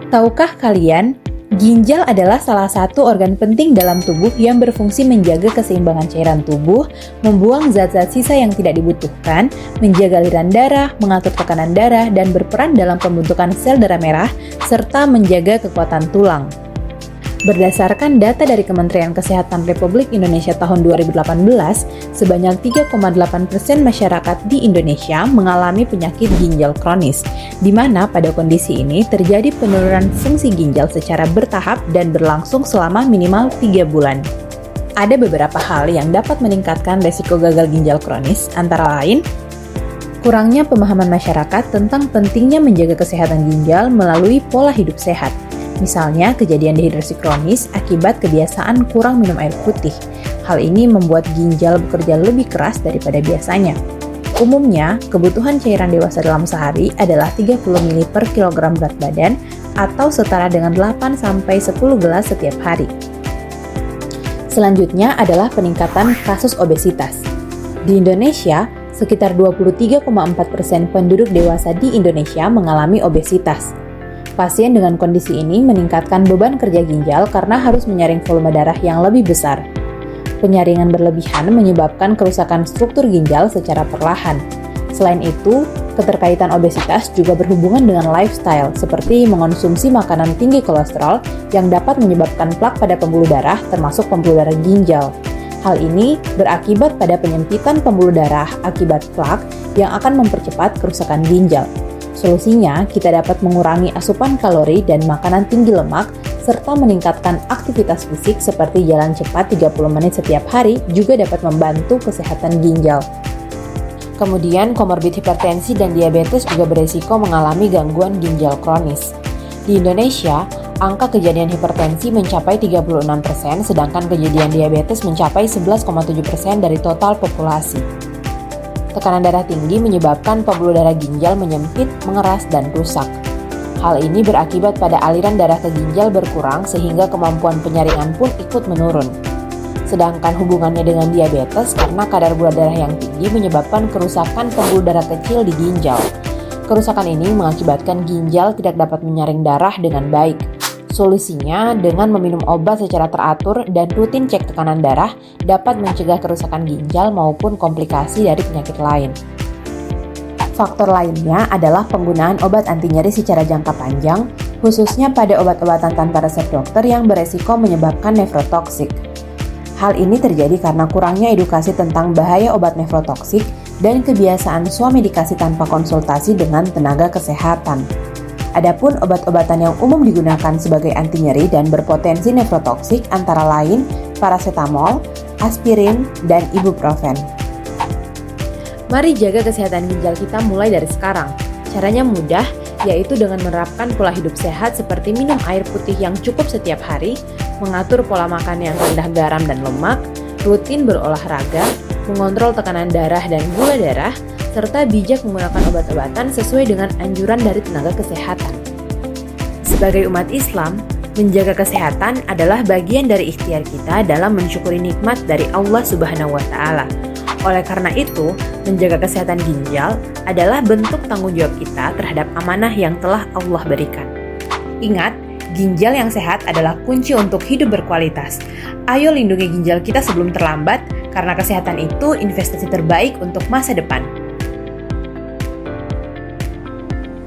Tahukah kalian, ginjal adalah salah satu organ penting dalam tubuh yang berfungsi menjaga keseimbangan cairan tubuh, membuang zat-zat sisa yang tidak dibutuhkan, menjaga aliran darah, mengatur tekanan darah, dan berperan dalam pembentukan sel darah merah, serta menjaga kekuatan tulang. Berdasarkan data dari Kementerian Kesehatan Republik Indonesia tahun 2018, sebanyak 3,8% masyarakat di Indonesia mengalami penyakit ginjal kronis, di mana pada kondisi ini terjadi penurunan fungsi ginjal secara bertahap dan berlangsung selama minimal 3 bulan. Ada beberapa hal yang dapat meningkatkan resiko gagal ginjal kronis, antara lain, kurangnya pemahaman masyarakat tentang pentingnya menjaga kesehatan ginjal melalui pola hidup sehat. Misalnya, kejadian dehidrasi kronis akibat kebiasaan kurang minum air putih. Hal ini membuat ginjal bekerja lebih keras daripada biasanya. Umumnya, kebutuhan cairan dewasa dalam sehari adalah 30 ml per kilogram berat badan atau setara dengan 8-10 gelas setiap hari. Selanjutnya adalah peningkatan kasus obesitas. Di Indonesia, sekitar 23,4% penduduk dewasa di Indonesia mengalami obesitas. Pasien dengan kondisi ini meningkatkan beban kerja ginjal karena harus menyaring volume darah yang lebih besar. Penyaringan berlebihan menyebabkan kerusakan struktur ginjal secara perlahan. Selain itu, keterkaitan obesitas juga berhubungan dengan lifestyle, seperti mengonsumsi makanan tinggi kolesterol yang dapat menyebabkan plak pada pembuluh darah, termasuk pembuluh darah ginjal. Hal ini berakibat pada penyempitan pembuluh darah akibat plak yang akan mempercepat kerusakan ginjal. Solusinya, kita dapat mengurangi asupan kalori dan makanan tinggi lemak, serta meningkatkan aktivitas fisik seperti jalan cepat 30 menit setiap hari juga dapat membantu kesehatan ginjal. Kemudian, komorbid hipertensi dan diabetes juga beresiko mengalami gangguan ginjal kronis. Di Indonesia, angka kejadian hipertensi mencapai 36%, sedangkan kejadian diabetes mencapai 11,7% dari total populasi. Tekanan darah tinggi menyebabkan pembuluh darah ginjal menyempit, mengeras, dan rusak. Hal ini berakibat pada aliran darah ke ginjal berkurang sehingga kemampuan penyaringan pun ikut menurun. Sedangkan hubungannya dengan diabetes karena kadar gula darah yang tinggi menyebabkan kerusakan pembuluh darah kecil di ginjal. Kerusakan ini mengakibatkan ginjal tidak dapat menyaring darah dengan baik. Solusinya, dengan meminum obat secara teratur dan rutin cek tekanan darah dapat mencegah kerusakan ginjal maupun komplikasi dari penyakit lain. Faktor lainnya adalah penggunaan obat anti nyeri secara jangka panjang, khususnya pada obat-obatan tanpa resep dokter yang beresiko menyebabkan nefrotoksik. Hal ini terjadi karena kurangnya edukasi tentang bahaya obat nefrotoksik dan kebiasaan suami dikasih tanpa konsultasi dengan tenaga kesehatan. Adapun obat-obatan yang umum digunakan sebagai anti nyeri dan berpotensi nefrotoksik antara lain paracetamol, aspirin, dan ibuprofen. Mari jaga kesehatan ginjal kita mulai dari sekarang. Caranya mudah, yaitu dengan menerapkan pola hidup sehat seperti minum air putih yang cukup setiap hari, mengatur pola makan yang rendah garam dan lemak, rutin berolahraga, mengontrol tekanan darah dan gula darah, serta bijak menggunakan obat-obatan sesuai dengan anjuran dari tenaga kesehatan. Sebagai umat Islam, menjaga kesehatan adalah bagian dari ikhtiar kita dalam mensyukuri nikmat dari Allah Subhanahu wa Ta'ala. Oleh karena itu, menjaga kesehatan ginjal adalah bentuk tanggung jawab kita terhadap amanah yang telah Allah berikan. Ingat, ginjal yang sehat adalah kunci untuk hidup berkualitas. Ayo lindungi ginjal kita sebelum terlambat, karena kesehatan itu investasi terbaik untuk masa depan.